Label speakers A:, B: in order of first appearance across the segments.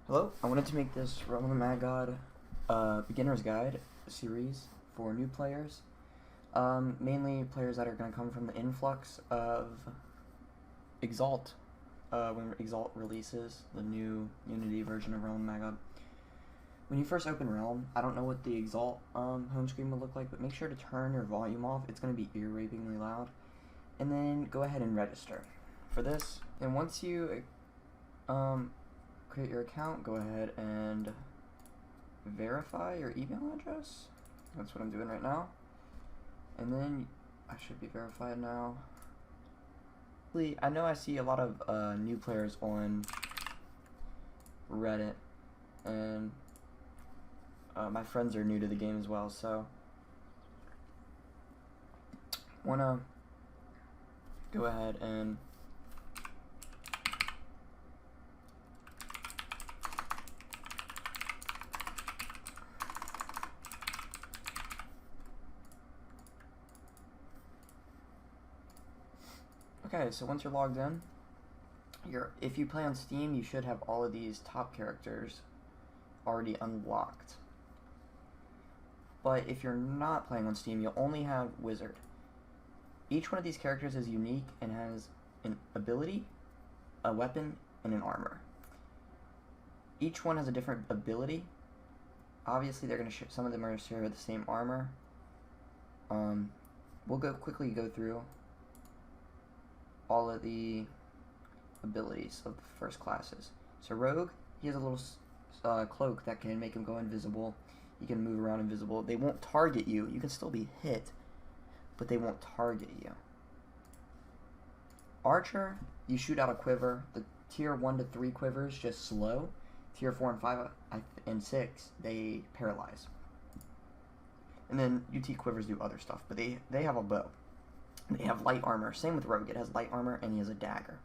A: Hello, I wanted to make this Realm of the Mad God beginner's guide series for new players. Mainly players that are going to come from the influx of Exalt, when Exalt releases the new Unity version of Realm of the Mad God. When you first open Realm, I don't know what the Exalt home screen will look like, but make sure to turn your volume off. It's going to be ear-rapingly loud. And then go ahead and register for this. And once you create your account, go ahead and verify your email address. That's what I'm doing right now. And then I should be verified now. I know I see a lot of new players on Reddit, and my friends are new to the game as well, so wanna go ahead and okay, so once you're logged in, if you play on Steam, you should have all of these top characters already unlocked. But if you're not playing on Steam, you'll only have Wizard. Each one of these characters is unique and has an ability, a weapon, and an armor. Each one has a different ability. Obviously, they're going to some of them are going to share the same armor. We'll quickly go through all of the abilities of the first classes. So Rogue, he has a little cloak that can make him go invisible. He can move around invisible. They won't target you. You can still be hit, but they won't target you. Archer, you shoot out a quiver. The tier 1 to 3 quivers just slow. Tier 4 and 5 and 6, they paralyze. And then UT quivers do other stuff, but they have a bow. They have light armor. Same with Rogue. It has light armor, and he has a dagger.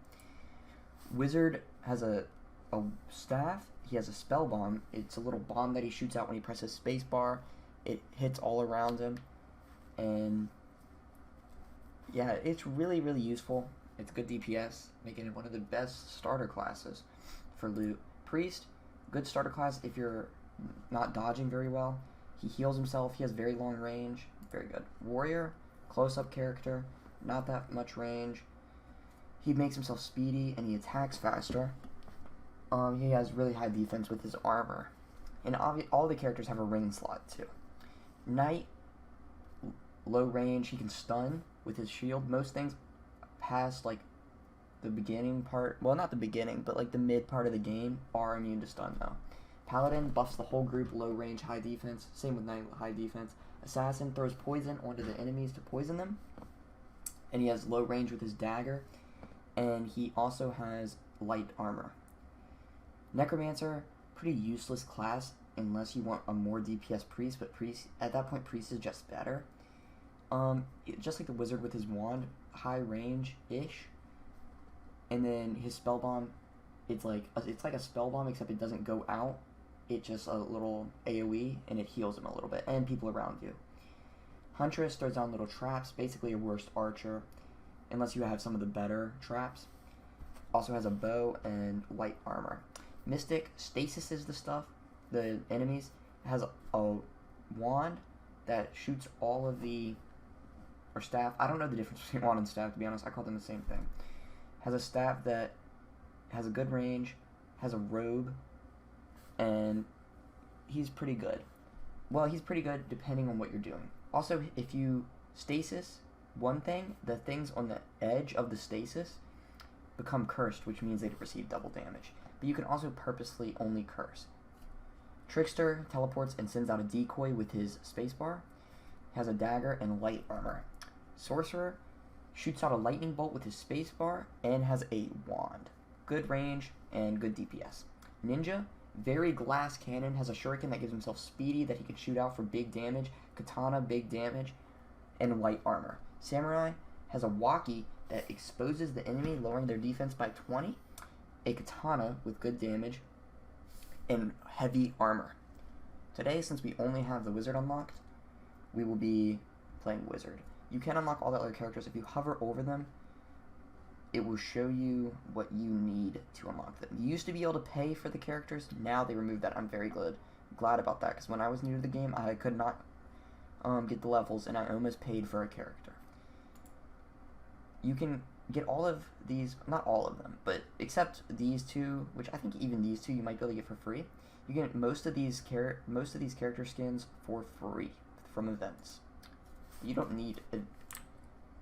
A: Wizard has a staff. He has a spell bomb. It's a little bomb that he shoots out when he presses space bar. It hits all around him. And yeah, it's really, really useful. It's good DPS, making it one of the best starter classes for loot. Priest, good starter class if you're not dodging very well. He heals himself. He has very long range. Very good. Warrior, close-up character, not that much range. He makes himself speedy and he attacks faster. He has really high defense with his armor. And all the characters have a ring slot too. Knight, low range, he can stun with his shield. Most things past like the beginning part, well, not the beginning, but like the mid part of the game are immune to stun though. Paladin buffs the whole group, low range, high defense. Same with Knight, high defense. Assassin throws poison onto the enemies to poison them. And he has low range with his dagger. And he also has light armor. Necromancer, pretty useless class unless you want a more DPS priest, but priest at that point priest is just better. Just like the wizard with his wand, high range-ish. And then his spell bomb, it's like a spell bomb except it doesn't go out. It's just a little AoE and it heals him a little bit and people around you. Huntress throws down little traps, basically a worse archer, unless you have some of the better traps. Also has a bow and light armor. Mystic stasises the stuff, the enemies. Has a wand that shoots all of the, or staff. I don't know the difference between wand and staff, to be honest. I call them the same thing. Has a staff that has a good range, has a robe, and he's pretty good. Well, he's pretty good depending on what you're doing. Also, if you stasis one thing, the things on the edge of the stasis become cursed, which means they receive double damage. But you can also purposely only curse. Trickster teleports and sends out a decoy with his spacebar. Has a dagger and light armor. Sorcerer shoots out a lightning bolt with his spacebar and has a wand. Good range and good DPS. Ninja, very glass cannon, has a shuriken that gives himself speedy that he can shoot out for big damage. Katana, big damage, and light armor. Samurai has a walkie that exposes the enemy, lowering their defense by 20. A katana with good damage and heavy armor. Today, since we only have the wizard unlocked, we will be playing wizard. You can unlock all the other characters if you hover over them. it will show you what you need to unlock them. You used to be able to pay for the characters. Now they removed that. I'm very glad about that, because when I was new to the game, I could not get the levels, and I almost paid for a character. You can get all of these, not all of them, but except these two, which I think even these two you might be able to get for free. You get most of these character skins for free from events. You don't need it.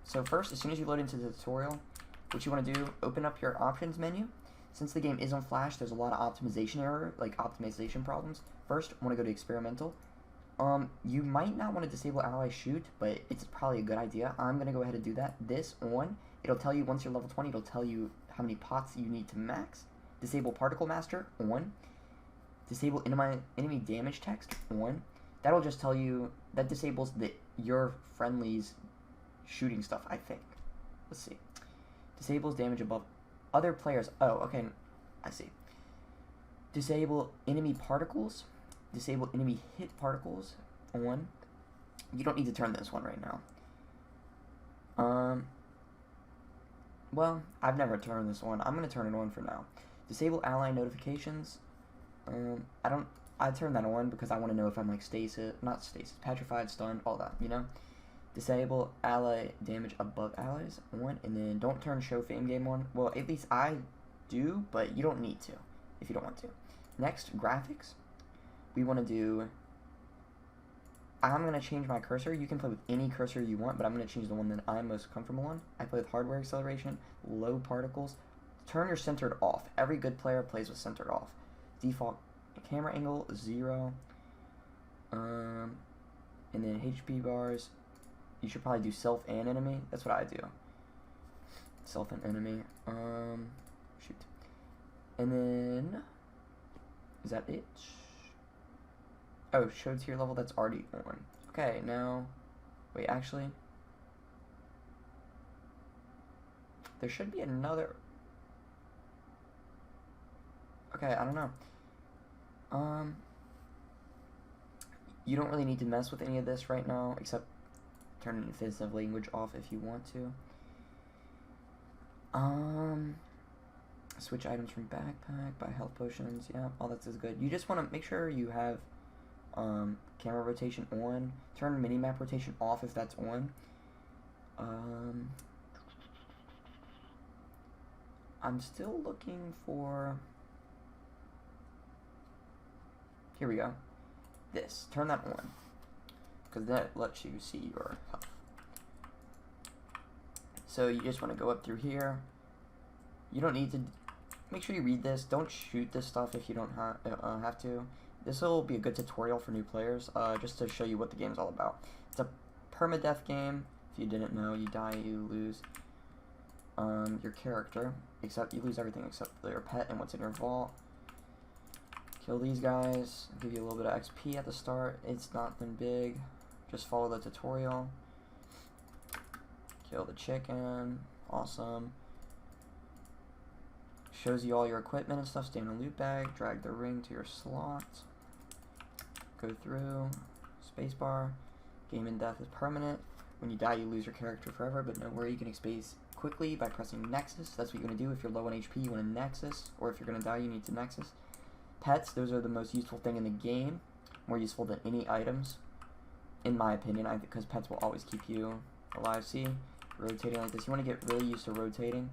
A: So first, as soon as you load into the tutorial, what you want to do, open up your options menu. Since the game is on Flash, there's a lot of optimization error, like optimization problems. First, I want to go to experimental. You might not want to disable ally shoot, but it's probably a good idea. I'm going to go ahead and do that. This on, it'll tell you once you're level 20, it'll tell you how many pots you need to max. Disable particle master on. Disable enemy damage text on. That'll just tell you, that disables your friendlies shooting stuff, I think. Let's see. Disables damage above other players. Oh, okay. I see. Disable enemy particles. Disable enemy hit particles on. You don't need to turn this one right now. Well, I've never turned this one. I'm going to turn it on for now. Disable ally notifications. I turned that on because I want to know if I'm like petrified, stunned, all that, you know? Disable ally damage above allies on, and then don't turn show fame game on. Well, at least I do, but you don't need to if you don't want to. Next, graphics. We want to do, I'm going to change my cursor. You can play with any cursor you want, but I'm going to change the one that I'm most comfortable on. I play with hardware acceleration, low particles. Turn your centered off. Every good player plays with centered off. Default camera angle 0. And then HP bars. You should probably do self and enemy. That's what I do. Self and enemy. Shoot. And then, is that it? Oh, show tier level, that's already on. Okay, now, wait, actually, there should be another. Okay, I don't know. You don't really need to mess with any of this right now, except turn offensive language off if you want to. Switch items from backpack, buy health potions, yeah, all that is good. You just want to make sure you have camera rotation on. Turn minimap rotation off if that's on. I'm still looking for, here we go, this, turn that on, because that lets you see your health. So you just want to go up through here. You don't need to, make sure you read this. Don't shoot this stuff if you don't have to. This will be a good tutorial for new players, just to show you what the game's all about. It's a permadeath game. If you didn't know, you die, you lose your character, except you lose everything except your pet and what's in your vault. Kill these guys, give you a little bit of XP at the start. It's nothing big. Just follow the tutorial. Kill the chicken. Awesome. Shows you all your equipment and stuff. Stay in a loot bag. Drag the ring to your slot. Go through. Spacebar. Game and death is permanent. When you die, you lose your character forever, but no worry, you can expase quickly by pressing Nexus. That's what you're going to do. If you're low on HP, you want to Nexus, or if you're going to die, you need to Nexus. Pets, those are the most useful thing in the game. More useful than any items, in my opinion, because pets will always keep you alive. See? Rotating like this. You want to get really used to rotating,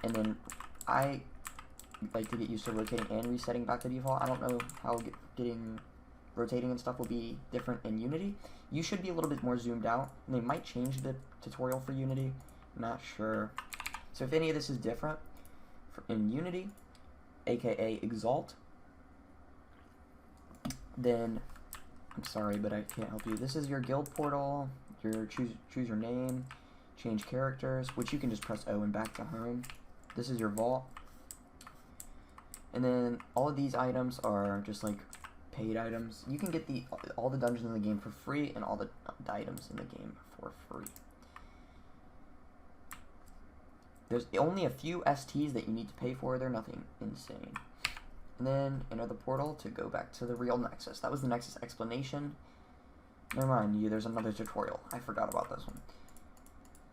A: and then I like to get used to rotating and resetting back to default. I don't know how rotating and stuff will be different in Unity. You should be a little bit more zoomed out, and they might change the tutorial for Unity. I'm not sure. So if any of this is different in Unity, aka Exalt, then I'm sorry, but I can't help you. This is your guild portal. Your choose your name, change characters, which you can just press O and back to home. This is your vault. And then all of these items are just like paid items. You can get all the dungeons in the game for free and all the items in the game for free. There's only a few STs that you need to pay for. They're nothing insane. And then enter the portal to go back to the real Nexus. That was the Nexus explanation. Never mind, there's another tutorial. I forgot about this one.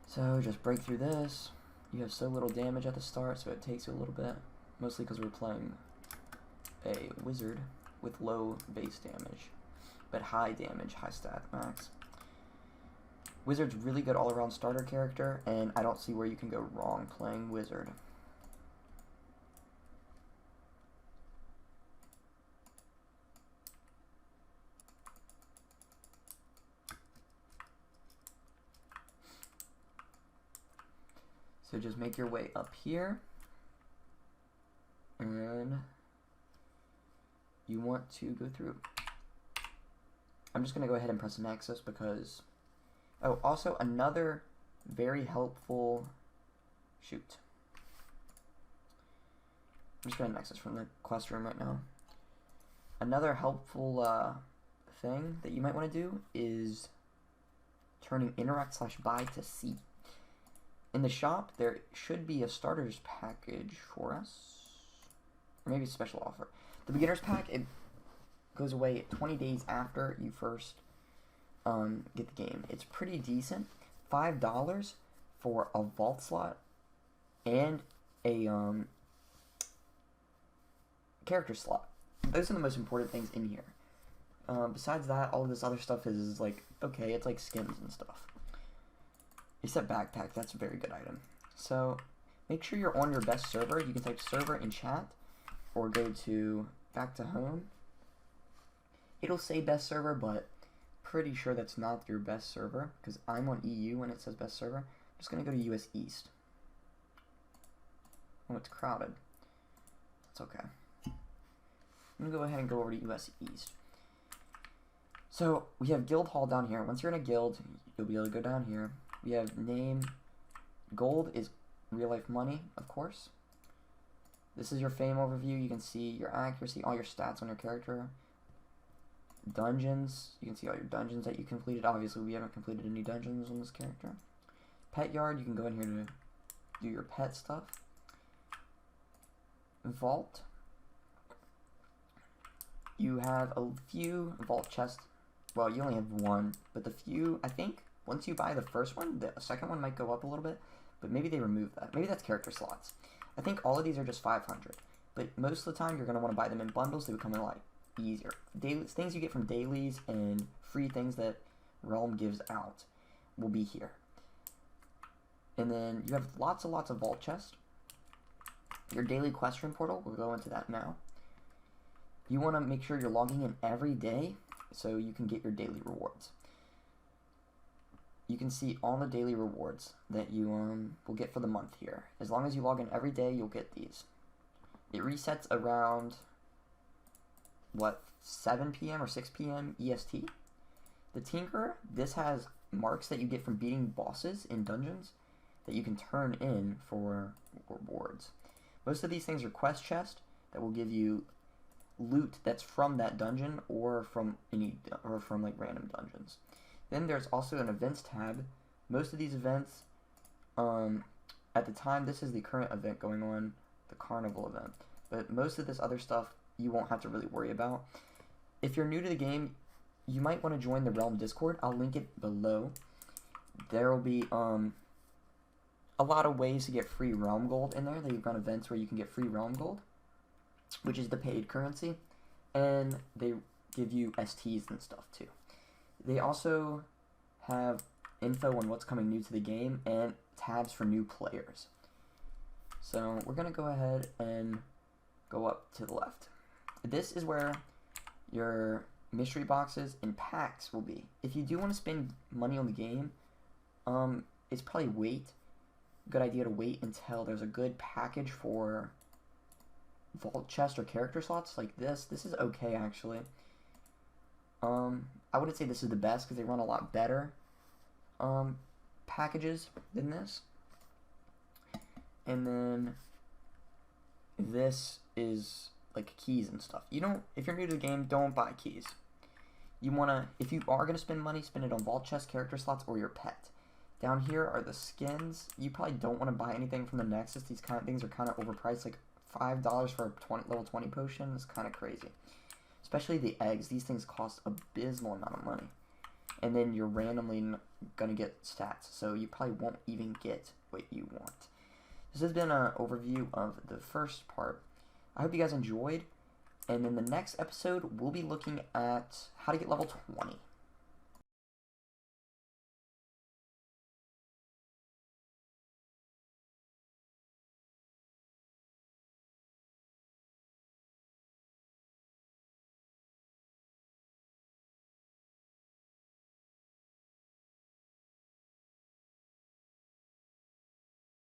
A: So just break through this. you have so little damage at the start, so it takes you a little bit. Mostly because we're playing a wizard with low base damage, but high damage, high stat max. Wizard's really good all-around starter character, and I don't see where you can go wrong playing Wizard. So just make your way up here, and you want to go through. I'm just going to go ahead and press Nexus because... Oh, also another very helpful... Shoot. I'm just going to Nexus from the quest room right now. Another helpful thing that you might want to do is turning interact/buy to C. In the shop, there should be a starters package for us. Or maybe a special offer. The beginner's pack, it goes away 20 days after you first get the game. It's pretty decent. $5 for a vault slot and a character slot. Those are the most important things in here. Besides that, all of this other stuff is like, okay, it's like skins and stuff. Except backpack, that's a very good item. So make sure you're on your best server. You can type server in chat or go to back to home. It'll say best server, but pretty sure that's not your best server because I'm on EU when it says best server. I'm just going to go to US East. Oh, it's crowded. It's okay. I'm going to go ahead and go over to US East. So we have guild hall down here. Once you're in a guild, you'll be able to go down here. We have name. Gold is real life money, of course. This is your fame overview. You can see your accuracy, all your stats on your character. Dungeons. You can see all your dungeons that you completed. Obviously, we haven't completed any dungeons on this character. Pet yard. You can go in here to do your pet stuff. Vault. You have a few vault chests. Well, you only have one, but the few, I think, once you buy the first one, the second one might go up a little bit, but maybe they remove that. Maybe that's character slots. I think all of these are just 500, but most of the time you're going to want to buy them in bundles. They become a lot easier. Daily, things you get from dailies and free things that Realm gives out will be here. And then you have lots and lots of vault chests. Your daily quest room portal, we'll go into that now. You want to make sure you're logging in every day so you can get your daily rewards. You can see all the daily rewards that you will get for the month here. As long as you log in every day, you'll get these. It resets around, what, 7 p.m. or 6 p.m. EST. The Tinkerer, this has marks that you get from beating bosses in dungeons that you can turn in for rewards. Most of these things are quest chests that will give you loot that's from that dungeon or from like random dungeons. Then there's also an events tab. Most of these events, at the time, this is the current event going on, the carnival event. But most of this other stuff you won't have to really worry about. If you're new to the game, you might want to join the Realm Discord. I'll link it below. There will be a lot of ways to get free Realm Gold in there. They run events where you can get free Realm Gold, which is the paid currency, and they give you STs and stuff too. They also have info on what's coming new to the game and tabs for new players. So we're going to go ahead and go up to the left. This is where your mystery boxes and packs will be. If you do want to spend money on the game, it's probably good idea to wait until there's a good package for vault chest or character slots like this. This is okay, actually. I wouldn't say this is the best because they run a lot better packages than this. And then this is like keys and stuff. If you're new to the game, don't buy keys. If you are gonna spend money, spend it on vault chest, character slots, or your pet. Down here are the skins. You probably don't want to buy anything from the Nexus. These kind of things are kind of overpriced. Like $5 for a level 20 potion is kind of crazy. Especially the eggs. These things cost abysmal amount of money. And then you're randomly going to get stats. So you probably won't even get what you want. this has been an overview of the first part. I hope you guys enjoyed, and in the next episode, we'll be looking at how to get level 20.